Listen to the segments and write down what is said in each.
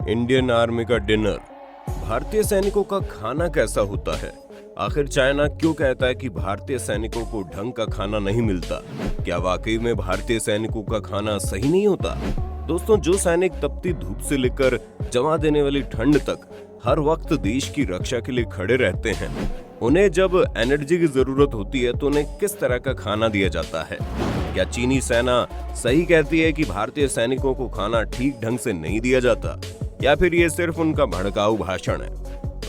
Indian army का dinner. भारतीय सैनिकों का खाना कैसा होता है? आखिर चाइना क्यों कहता है कि भारतीय सैनिकों को ढंग का खाना नहीं मिलता? क्या वाकई में भारतीय सैनिकों का खाना सही नहीं होता? दोस्तों, जो सैनिक तपती धूप से लेकर जमा देने वाली ठंड तक हर वक्त देश की रक्षा के लिए खड़े रहते हैं, उन्हें जब एनर्जी की जरूरत होती है तो उन्हें किस तरह का खाना दिया जाता है? क्या चीनी सेना सही कहती है कि भारतीय सैनिकों को खाना ठीक ढंग से नहीं दिया जाता, या फिर ये सिर्फ उनका भड़काऊ भाषण है?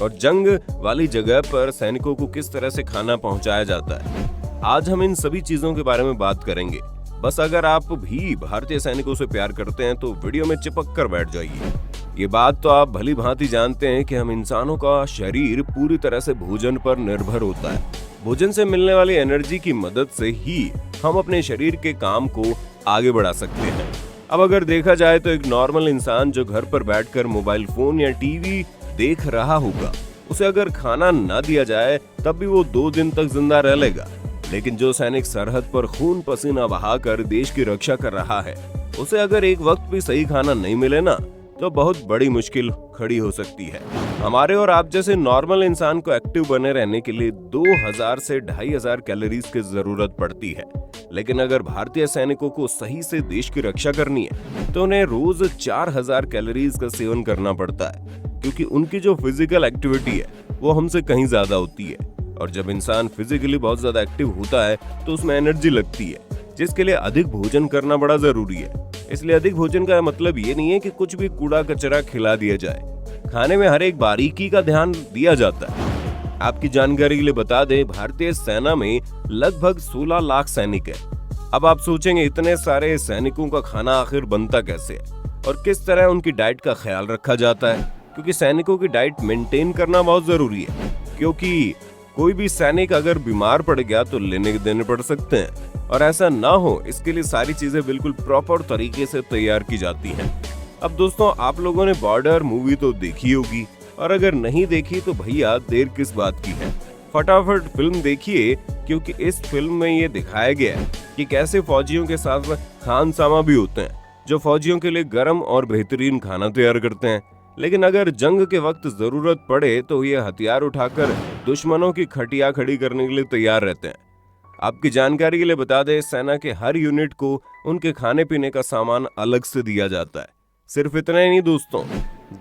और जंग वाली जगह पर सैनिकों को किस तरह से खाना पहुंचाया जाता है? आज हम इन सभी चीजों के बारे में बात करेंगे। बस अगर आप भी भारतीय सैनिकों से प्यार करते हैं तो वीडियो में चिपक कर बैठ जाइए। ये बात तो आप भली भांति जानते हैं कि हम इंसानों का शरीर पूरी तरह से भोजन पर निर्भर होता है। भोजन से मिलने वाली एनर्जी की मदद से ही हम अपने शरीर के काम को आगे बढ़ा सकते हैं। अब अगर देखा जाए तो एक नॉर्मल इंसान जो घर पर बैठकर मोबाइल फोन या टीवी देख रहा होगा, उसे अगर खाना न दिया जाए तब भी वो 2 दिन तक जिंदा रह लेगा। लेकिन जो सैनिक सरहद पर खून पसीना बहाकर देश की रक्षा कर रहा है, उसे अगर एक वक्त भी सही खाना नहीं मिले ना, तो बहुत बड़ी मुश्किल खड़ी हो सकती है। हमारे और आप जैसे नॉर्मल इंसान को एक्टिव बने रहने के लिए 2000 से 2500 कैलोरीज की जरूरत पड़ती है। लेकिन अगर भारतीय सैनिकों को सही से देश की रक्षा करनी है तो उन्हें रोज 4000 कैलोरीज का सेवन करना पड़ता है, क्योंकि उनकी जो फिजिकल एक्टिविटी है वो हमसे कहीं ज्यादा होती है। और जब इंसान फिजिकली बहुत ज्यादा एक्टिव होता है तो उसमें एनर्जी लगती है, जिसके लिए अधिक भोजन करना बड़ा जरूरी है। इसलिए अधिक भोजन का मतलब ये नहीं है कि कुछ भी कूड़ा कचरा खिला दिया जाए। खाने में हर एक बारीकी का ध्यान दिया जाता है। आपकी जानकारी के लिए बता दें, भारतीय सेना में लगभग 16 लाख सैनिक है। अब आप सोचेंगे, इतने सारे सैनिकों का खाना आखिर बनता कैसे है और किस तरह उनकी डाइट का ख्याल रखा जाता है? क्योंकि सैनिकों की डाइट मेंटेन करना बहुत जरूरी है, क्योंकि कोई भी सैनिक अगर बीमार पड़ गया तो लेने देने पड़ सकते हैं, और ऐसा ना हो इसके लिए सारी चीजें बिल्कुल प्रॉपर तरीके से तैयार की जाती हैं। अब दोस्तों, आप लोगों ने बॉर्डर मूवी तो देखी होगी, और अगर नहीं देखी तो भैया देर किस बात की है, फटाफट फिल्म देखिए, क्योंकि इस फिल्म में ये दिखाया गया है कि कैसे फौजियों के साथ खानसामा भी होते हैं, जो फौजियों के लिए गर्म और बेहतरीन खाना तैयार करते हैं। लेकिन अगर जंग के वक्त जरूरत पड़े तो ये हथियार उठाकर दुश्मनों की खटिया खड़ी करने के लिए तैयार रहते हैं। आपकी जानकारी के लिए बता दें, सेना के हर यूनिट को उनके खाने पीने का सामान अलग से दिया जाता है। सिर्फ इतना ही नहीं दोस्तों,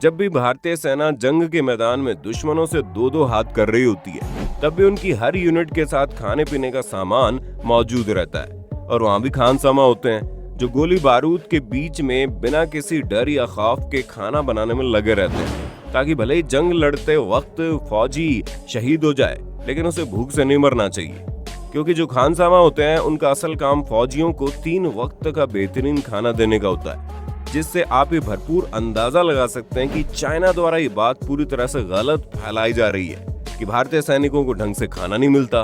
जब भी भारतीय सेना जंग के मैदान में दुश्मनों से 2-2 हाथ कर रही होती है, तब भी उनकी हर यूनिट के साथ खाने पीने का सामान मौजूद रहता है। और वहाँ भी खानसामा होते हैं, जो गोली बारूद के बीच में बिना किसी डर या खौफ के खाना बनाने में लगे रहते हैं, ताकि भले ही जंग लड़ते वक्त फौजी शहीद हो जाए, लेकिन उसे भूख से नहीं मरना चाहिए। क्योंकि जो खानसामा होते हैं, उनका असल काम फौजियों को 3 वक्त का बेहतरीन खाना देने का होता है, जिससे आप ये भरपूर अंदाजा लगा सकते हैं कि चाइना द्वारा ये बात पूरी तरह से गलत फैलाई जा रही है कि भारतीय सैनिकों को ढंग से खाना नहीं मिलता,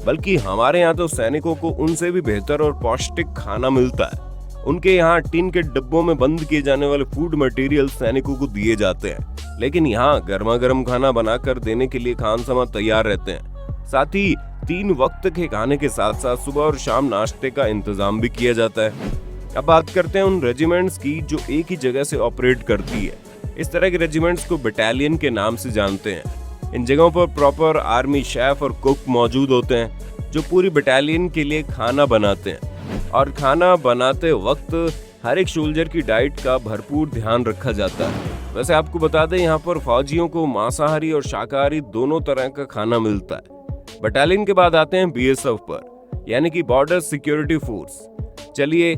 बल्कि हमारे यहाँ तो सैनिकों को उनसे भी बेहतर और पौष्टिक खाना मिलता है। उनके यहाँ टीन के डिब्बों में बंद किए जाने वाले फूड मटेरियल सैनिकों को दिए जाते हैं, लेकिन यहाँ गर्मा गर्म खाना बनाकर देने के लिए खानसामा तैयार रहते हैं। साथ ही 3 वक्त के खाने के साथ साथ सुबह और शाम नाश्ते का इंतजाम भी किया जाता है। अब बात करते हैं उन रेजिमेंट्स की जो एक ही जगह से ऑपरेट करती है। इस तरह के रेजिमेंट्स को बटालियन के नाम से जानते हैं। इन जगहों पर प्रॉपर आर्मी शेफ और कुक मौजूद होते हैं, जो पूरी बटालियन के लिए खाना बनाते हैं। और खाना बनाते वक्त हर एक सोल्जर की डाइट का भरपूर ध्यान रखा जाता है। वैसे आपको बता दें, यहाँ पर फौजियों को मांसाहारी और शाकाहारी दोनों तरह का खाना मिलता है। बटालियन के बाद आते हैं BSF पर, यानी कि बॉर्डर सिक्योरिटी फोर्स। चलिए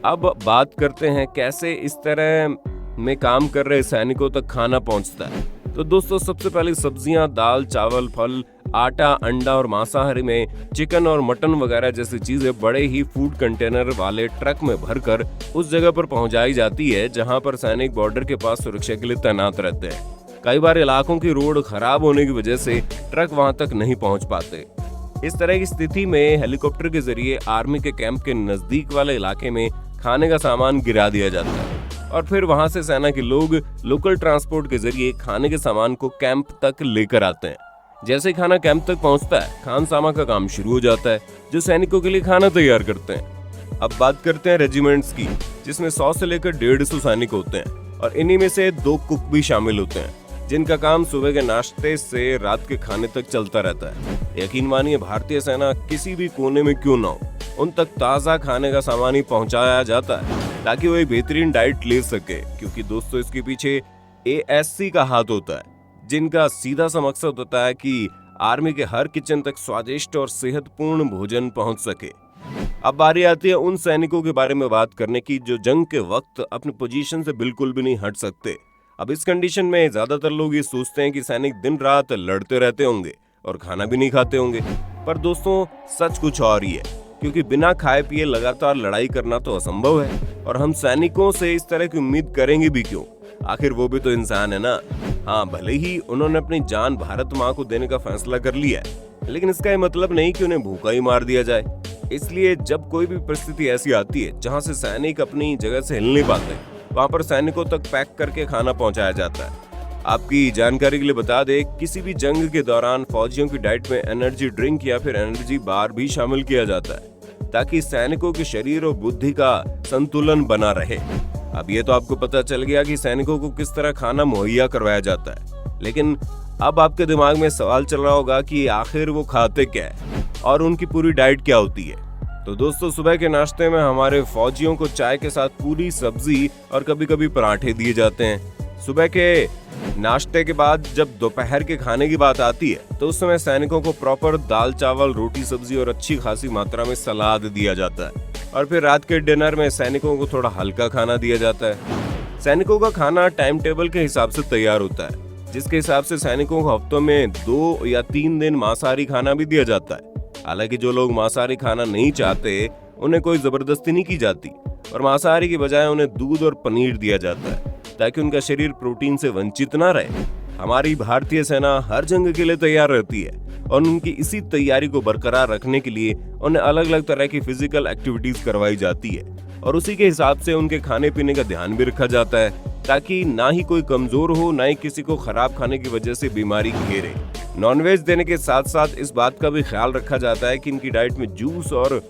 अब बात करते हैं कैसे इस तरह में काम कर रहे सैनिकों तक खाना पहुंचता है। तो दोस्तों, सबसे पहले सब्जियां, दाल, चावल, फल, आटा, अंडा और मांसाहारी में चिकन और मटन वगैरह जैसी चीजें बड़े ही फूड कंटेनर वाले ट्रक में भरकर उस जगह पर पहुंचाई जाती है जहां पर सैनिक बॉर्डर के पास सुरक्षा के लिए तैनात रहते हैं। कई बार इलाकों की रोड खराब होने की वजह से ट्रक वहां तक नहीं पहुंच पाते। इस तरह की स्थिति में हेलीकॉप्टर के जरिए आर्मी के कैंप के नजदीक वाले इलाके में खाने का सामान गिरा दिया जाता है, और फिर वहां से सेना के लोग लोकल ट्रांसपोर्ट के जरिए खाने के सामान को कैंप तक लेकर आते हैं। जैसे ही खाना कैंप तक पहुंचता है, खानसामा का काम शुरू हो जाता है, जो सैनिकों के लिए खाना तैयार करते हैं। अब बात करते हैं रेजिमेंट्स की, जिसमें 100 से लेकर 150 सैनिक होते हैं और इन्हीं में से 2 कुक भी शामिल होते हैं जिनका काम सुबह के नाश्ते से रात के खाने तक चलता रहता है। यकीन मानिए भारतीय सेना किसी भी कोने में क्यों ना हो, उन तक ताज़ा खाने का सामान ही पहुंचाया जाता है ताकि वो एक बेहतरीन डाइट ले सके, क्योंकि दोस्तों इसके पीछे ASC का हाथ होता है जिनका सीधा सा मकसद होता है कि आर्मी के हर किचन तक स्वादिष्ट और सेहतपूर्ण भोजन पहुंच सके। अब बारी आती है उन सैनिकों के बारे में बात करने की जो जंग के वक्त अपनी पोजीशन से बिल्कुल भी नहीं हट सकते। अब इस कंडीशन में ज्यादातर लोग ये सोचते हैं कि सैनिक दिन रात लड़ते रहते होंगे और खाना भी नहीं खाते होंगे, पर दोस्तों सच कुछ और ही है, क्योंकि बिना खाए पिए लगातार लड़ाई करना तो असंभव है और हम सैनिकों से इस तरह की उम्मीद करेंगे भी क्यों, आखिर वो भी तो इंसान है ना। हाँ, भले ही उन्होंने अपनी जान भारत माँ को देने का फैसला कर लिया है, लेकिन इसका ये मतलब नहीं कि उन्हें भूखा ही मार दिया जाए। इसलिए जब कोई भी परिस्थिति ऐसी आती है जहाँ से सैनिक अपनी जगह से हिल नहीं पाते, वहाँ पर सैनिकों तक पैक करके खाना पहुँचाया जाता है। आपकी जानकारी के लिए बता दें, किसी भी जंग के दौरान फौजियों की डाइट में एनर्जी ड्रिंक या फिर एनर्जी बार भी शामिल किया जाता है ताकि सैनिकों के शरीर और बुद्धि का संतुलन बना रहे। अब ये तो आपको पता चल गया कि सैनिकों को किस तरह खाना मुहैया करवाया जाता है, लेकिन अब आपके दिमाग में सवाल चल रहा होगा कि आखिर वो खाते क्या है और उनकी पूरी डाइट क्या होती है। तो दोस्तों सुबह के नाश्ते में हमारे फौजियों को चाय के साथ पूरी सब्जी और कभी कभी पराठे दिए जाते हैं। सुबह के नाश्ते के बाद जब दोपहर के खाने की बात आती है तो उस समय सैनिकों को प्रॉपर दाल चावल रोटी सब्जी और अच्छी खासी मात्रा में सलाद दिया जाता है। और फिर रात के डिनर में सैनिकों को थोड़ा हल्का खाना दिया जाता है। सैनिकों का खाना टाइम टेबल के हिसाब से तैयार होता है, जिसके हिसाब से सैनिकों को हफ्तों में 2 या 3 दिन मांसाहारी खाना भी दिया जाता है। हालांकि जो लोग मांसाहारी खाना नहीं चाहते उन्हें कोई जबरदस्ती नहीं की जाती और मांसाहारी की बजाय उन्हें दूध और पनीर दिया जाता है ताकि उनका शरीर प्रोटीन से वंचित ना रहे। हमारी भारतीय सेना हर जंग के लिए तैयार रहती है और उनकी इसी तैयारी को बरकरार रखने के लिए उन्हें अलग अलग तरह की फिजिकल एक्टिविटीज करवाई जाती है और उसी के हिसाब से उनके खाने पीने का ध्यान भी रखा जाता है ताकि ना ही कोई कमजोर हो, ना ही किसी को खराब खाने की वजह से बीमारी घेरे। नॉनवेज देने के साथ साथ इस बात का भी ख्याल रखा जाता है कि इनकी डाइट में जूस और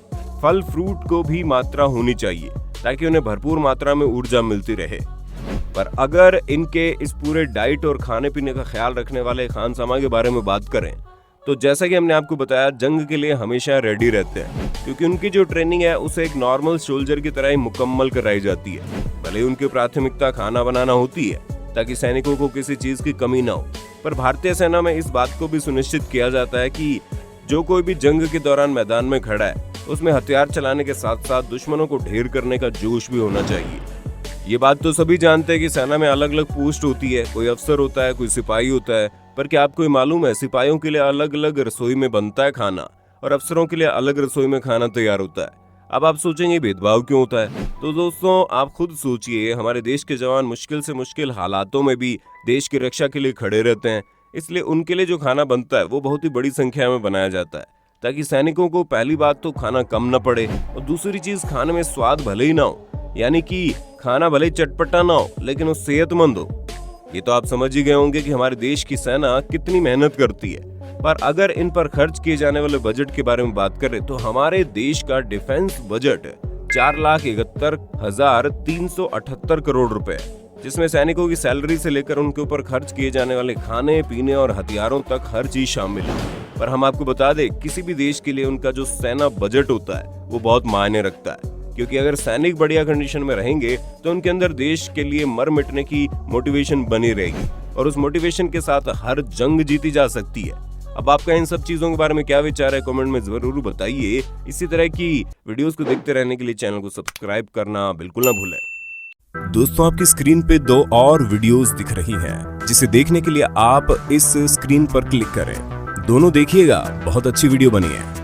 फल फ्रूट को भी मात्रा होनी चाहिए ताकि उन्हें भरपूर मात्रा में ऊर्जा मिलती रहे। पर अगर इनके इस पूरे डाइट और खाने पीने का ख्याल रखने वाले खानसामा के बारे में बात करें तो जैसा कि हमने आपको बताया, जंग के लिए हमेशा रेडी रहते हैं क्योंकि उनकी जो ट्रेनिंग है उसे एक नॉर्मल सोल्जर की तरह ही मुकम्मल कराई जाती है। भले उनकी प्राथमिकता खाना बनाना होती है ताकि सैनिकों को किसी चीज की कमी ना हो, पर भारतीय सेना में इस बात को भी सुनिश्चित किया जाता है कि जो कोई भी जंग के दौरान मैदान में खड़ा है उसमें हथियार चलाने के साथ साथ दुश्मनों को ढेर करने का जोश भी होना चाहिए। ये बात तो सभी जानते हैं कि सेना में अलग अलग पोस्ट होती है, कोई अफसर होता है, कोई सिपाही होता है, पर क्या आपको मालूम है सिपाहियों के लिए अलग अलग रसोई में बनता है खाना और अफसरों के लिए अलग रसोई में खाना तैयार होता है। अब आप सोचेंगे भेदभाव क्यों होता है, तो दोस्तों आप खुद सोचिए, हमारे देश के जवान मुश्किल से मुश्किल हालातों में भी देश की रक्षा के लिए खड़े रहते हैं, इसलिए उनके लिए जो खाना बनता है वो बहुत ही बड़ी संख्या में बनाया जाता है ताकि सैनिकों को पहली बात तो खाना कम न पड़े और दूसरी चीज खाने में स्वाद भले ही ना हो, यानी कि खाना भले चटपटा ना हो लेकिन वो सेहतमंद हो। ये तो आप समझ ही गए होंगे कि हमारे देश की सेना कितनी मेहनत करती है। पर अगर इन पर खर्च किए जाने वाले बजट के बारे में बात करें तो हमारे देश का डिफेंस बजट 4,71,378 करोड़ रुपए, जिसमें सैनिकों की सैलरी से लेकर उनके ऊपर खर्च किए जाने वाले खाने पीने और हथियारों तक हर चीज शामिल है। पर हम आपको बता दें, किसी भी देश के लिए उनका जो सेना बजट होता है वो बहुत मायने रखता है, क्योंकि अगर सैनिक बढ़िया कंडीशन में रहेंगे तो उनके अंदर देश के लिए मर मिटने की मोटिवेशन बनी रहेगी और उस मोटिवेशन के साथ हर जंग जीती जा सकती है। अब आपका इन सब चीजों के बारे में क्या विचार है, कमेंट में जरूर बताइए। इसी तरह की वीडियोस को देखते रहने के लिए चैनल को सब्सक्राइब करना बिल्कुल ना भूलें। दोस्तों आपकी स्क्रीन पे 2 और वीडियोस दिख रही हैं, जिसे देखने के लिए आप इस स्क्रीन पर क्लिक करें। दोनों देखिएगा, बहुत अच्छी वीडियो बनी है।